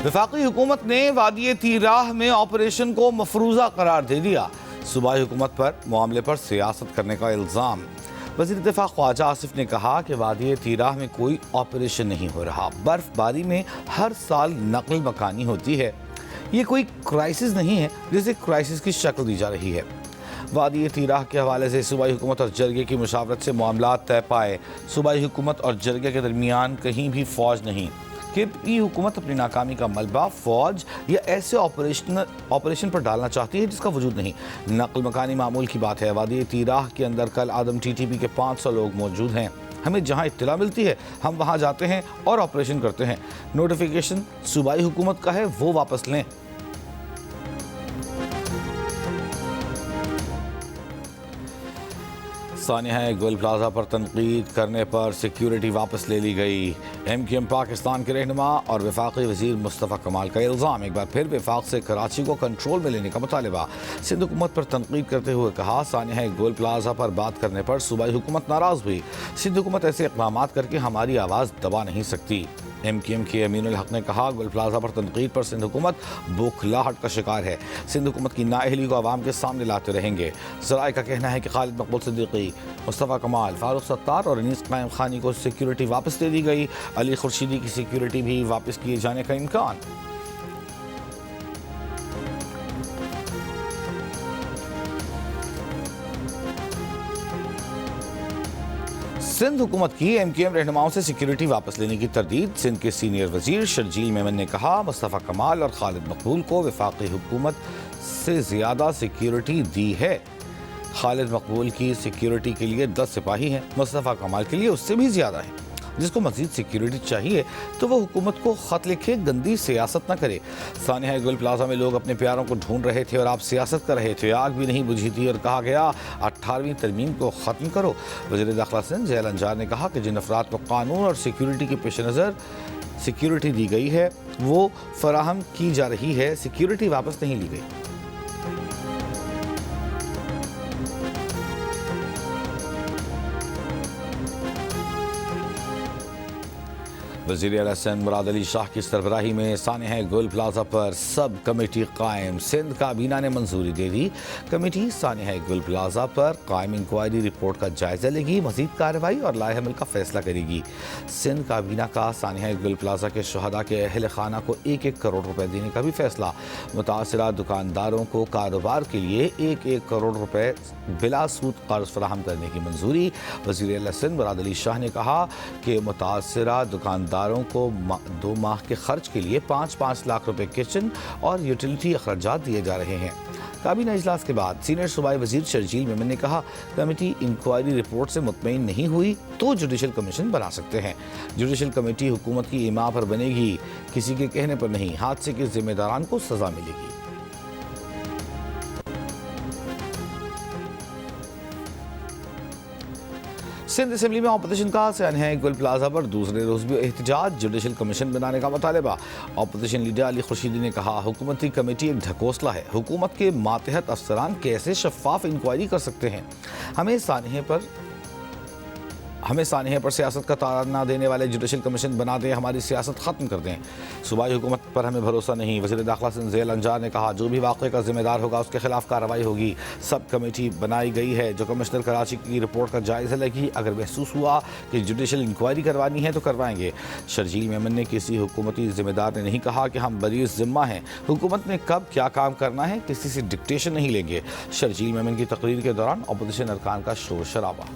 वफाकी हुकूमत ने वादी तीराह में ऑपरेशन को मफरूज़ा करार दे दिया। सूबाई हुकूमत पर मामले पर सियासत करने का इल्ज़ाम। वज़ीर दिफ़ा ख्वाजा आसिफ ने कहा कि वादी तीराह में कोई ऑपरेशन नहीं हो रहा। बर्फबारी में हर साल नकल मकानी होती है। ये कोई क्राइसिस नहीं है जिसे क्राइसिस की शक्ल दी जा रही है। वादी तीराह के हवाले से सूबाई हुकूमत और जरगे की मुशावरत से मामला तय पाए। सूबाई हुकूमत और जरगे के दरमियान कहीं भी फौज नहीं। कि हुकूमत अपनी नाकामी का मलबा फौज या ऐसे ऑपरेशन पर डालना चाहती है जिसका वजूद नहीं। नकल मकानी मामूल की बात है। वादी तीराह के अंदर कल आदम TTP के 500 लोग मौजूद हैं। हमें जहां इत्तला मिलती है हम वहां जाते हैं और ऑपरेशन करते हैं। नोटिफिकेशन सूबाई हुकूमत का है, वो वापस लें। सानिया गोल प्लाजा पर तनकीद करने पर सिक्योरिटी वापस ले ली गई। MQM पाकिस्तान के रहनुमा और वफाकी वज़ीर मुस्तफ़ा कमाल का इल्ज़ाम। एक बार फिर वफाक से कराची को कंट्रोल में लेने का मुतालबा। सिंध हुकूमत पर तनकीद करते हुए कहा, सानिया गोल प्लाजा पर बात करने पर सूबाई हुकूमत नाराज़ हुई। सिंध हुकूमत ऐसे इक़दाम करके हमारी आवाज़ दबा नहीं सकती। MQM के अमीनुल हक ने कहा, गोल प्लाजा पर तनकीद पर सिंध हुकूमत बौखलाहट का शिकार है। सिंध हुकूमत की नाअहली को आवाम के सामने लाते रहेंगे। ज़राए का कहना है कि खालिद मकबूल सिद्दीकी, मुस्तफ़ा कमाल, फारूक सत्तार और अनीस कायम खानी को सिक्योरिटी वापस दे दी गई। अली खुर्शीदी की सिक्योरिटी भी वापस किए जाने का इम्कान। सिंध हुकूमत की MQM रहनुमाओं से सिक्योरिटी वापस लेने की तरदीद। सिंध के सीनियर वजीर शर्जील मेमन ने कहा, मुस्तफ़ा कमाल और खालिद मकबूल को वफाकी हुकूमत से ज़्यादा सिक्योरिटी दी है। खालिद मकबूल की सिक्योरिटी के लिए 10 सिपाही हैं, मुस्तफ़ा कमाल के लिए उससे भी ज़्यादा है। जिसको मज़ीद सिक्योरिटी चाहिए तो वह हुकूमत को ख़त लिखे, गंदी सियासत न करे। सानिया गोल प्लाजा में लोग अपने प्यारों को ढूंढ रहे थे और आप सियासत कर रहे थे। आग भी नहीं बुझी थी और कहा गया 18वीं तरमीम को ख़त्म करो। वज़ीर दाखिला सिंध ज़ैल अंजार ने कहा कि जिन अफराद को कानून और सिक्योरिटी के पेश नज़र सिक्योरिटी दी गई है वो फराहम की जा रही है, सिक्योरिटी वापस नहीं ली गई। वज़ीर आला सिंध मुराद अली शाह की सरबराही में सानिया गोल प्लाजा पर सब कमेटी कायम। सिंध काबीना ने मंजूरी दे दी। कमेटी सानिया गोल प्लाजा पर कायम इंक्वायरी रिपोर्ट का जायजा लेगी, मजीद कार्रवाई और लाए अमल का फैसला करेगी। सिंध काबीना का सानिया गोल प्लाजा के शहदा के अहल खाना को 1-1 करोड़ रुपए देने का भी फैसला। मुतासरा दुकानदारों को कारोबार के लिए 1-1 करोड़ रुपए बिला सूद कर्ज फराहम करने की मंजूरी। वज़ीर आला सिंध मुराद अली शाह ने कहा कि मुतासरा दुकानदारों को 2 माह के खर्च के लिए 5-5 लाख रुपए किचन और यूटिलिटी अखराजात दिए जा रहे हैं। काबीना इजलास के बाद सीनियर सूबाई वजीर शर्जील मेमन ने कहा, कमेटी इंक्वायरी रिपोर्ट से मुतमईन नहीं हुई तो जुडिशल कमीशन बना सकते हैं। जुडिशल कमेटी हुकूमत की इमा पर बनेगी, किसी के कहने पर नहीं। हादसे के जिम्मेदारान को सजा मिलेगी। सिंध असेंबली में ऑपोजिशन का सानिया गोल प्लाजा पर दूसरे रोज भी एहतजाज। जुडिशल कमीशन बनाने का मुतालबा। ऑपोजिशन लीडर अली खुर्शीदी ने कहा, हुकूमती कमेटी एक ढकोसला है। हुकूमत के मातहत अफसरान कैसे शफाफ इंक्वायरी कर सकते हैं। हमें सानिया पर सियासत का तारा ना देने वाले जुडिशल कमीशन बना दें, हमारी सियासत ख़त्म कर दें। सूबाई हुकूमत पर हमें भरोसा नहीं। वज़ीर दाखिला सिंध ज़ैल अंजार ने कहा, जो भी वाक़े का ज़िम्मेदार होगा उसके खिलाफ कार्रवाई होगी। सब कमेटी बनाई गई है जो कमिश्नर कराची की रिपोर्ट का जायज़ा लेगी। अगर महसूस हुआ कि जुडिशल इंक्वायरी करवानी है तो करवाएंगे। शर्जील मेमन ने किसी हुकूमती ज़िम्मेदार ने नहीं कहा कि हम बरी ज़िम्मा हैं। हुकूमत ने कब क्या काम करना है किसी से डिक्टेशन नहीं लेंगे। शर्जील मेमन की तकरीर के दौरान अपोजिशन अरकान का शोर शराबा।